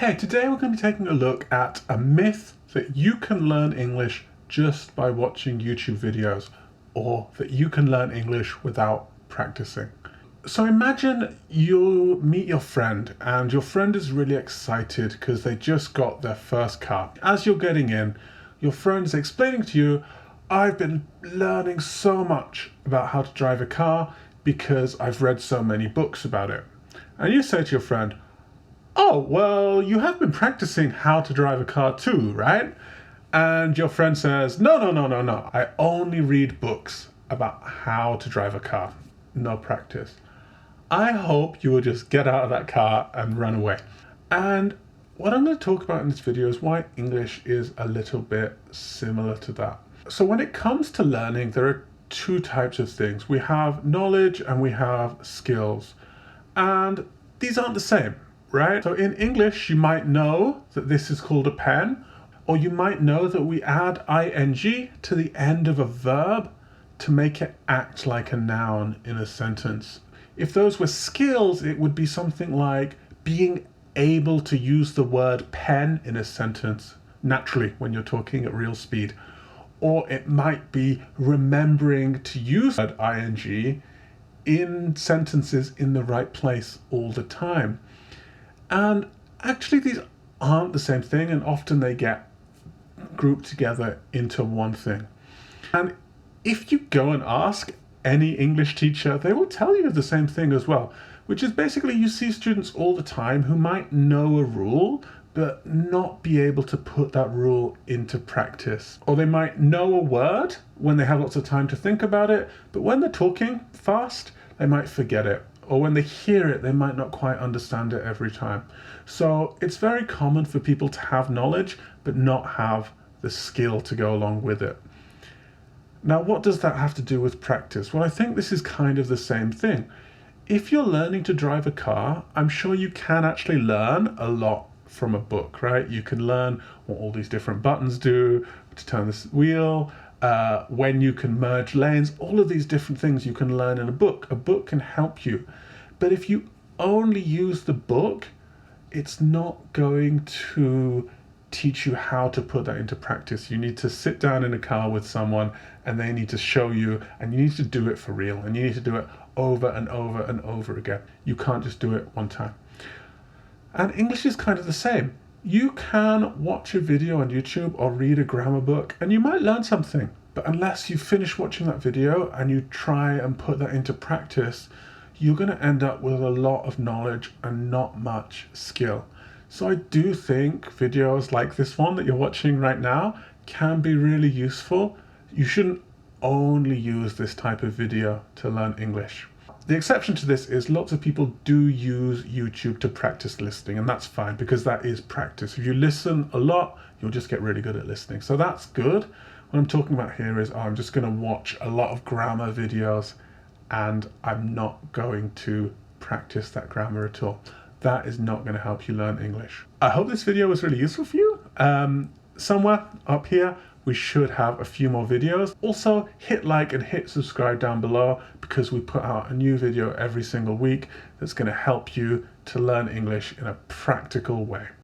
Hey, today we're going to be taking a look at a myth that you can learn English just by watching YouTube videos, or that you can learn English without practicing. So imagine you meet your friend and your friend is really excited because they just got their first car. As you're getting in, your friend's explaining to you, I've been learning so much about how to drive a car because I've read so many books about it. And you say to your friend, oh, well, you have been practicing how to drive a car too, right? And your friend says, no. I only read books about how to drive a car, no practice. I hope you will just get out of that car and run away. And what I'm going to talk about in this video is why English is a little bit similar to that. So when it comes to learning, there are two types of things. We have knowledge and we have skills. And these aren't the same, right? So in English, you might know that this is called a pen, or you might know that we add ing to the end of a verb to make it act like a noun in a sentence. If those were skills, it would be something like being able to use the word pen in a sentence naturally when you're talking at real speed. Or it might be remembering to use the word ing in sentences in the right place all the time. And actually these aren't the same thing, and often they get grouped together into one thing. And if you go and ask any English teacher, they will tell you the same thing as well, which is basically you see students all the time who might know a rule but not be able to put that rule into practice. Or they might know a word when they have lots of time to think about it, but when they're talking fast, they might forget it. Or when they hear it, they might not quite understand it every time. So it's very common for people to have knowledge, but not have the skill to go along with it. Now, what does that have to do with practice? Well, I think this is kind of the same thing. If you're learning to drive a car, I'm sure you can actually learn a lot from a book, right? You can learn what all these different buttons do, to turn this wheel, when you can merge lanes, all of these different things you can learn in a book. A book can help you. But if you only use the book, it's not going to teach you how to put that into practice. You need to sit down in a car with someone and they need to show you, and you need to do it for real, and you need to do it over and over and over again. You can't just do it one time. And English is kind of the same. You can watch a video on YouTube or read a grammar book and you might learn something, but unless you finish watching that video and you try and put that into practice, you're going to end up with a lot of knowledge and not much skill. So I do think videos like this one that you're watching right now can be really useful. You shouldn't only use this type of video to learn English. The exception to this is lots of people do use YouTube to practice listening, and that's fine because that is practice. If you listen a lot, you'll just get really good at listening. So that's good. What I'm talking about here is I'm just going to watch a lot of grammar videos and I'm not going to practice that grammar at all. That is not going to help you learn English. I hope this video was really useful for you. Somewhere up here, we should have a few more videos. Also, hit like and hit subscribe down below because we put out a new video every single week that's going to help you to learn English in a practical way.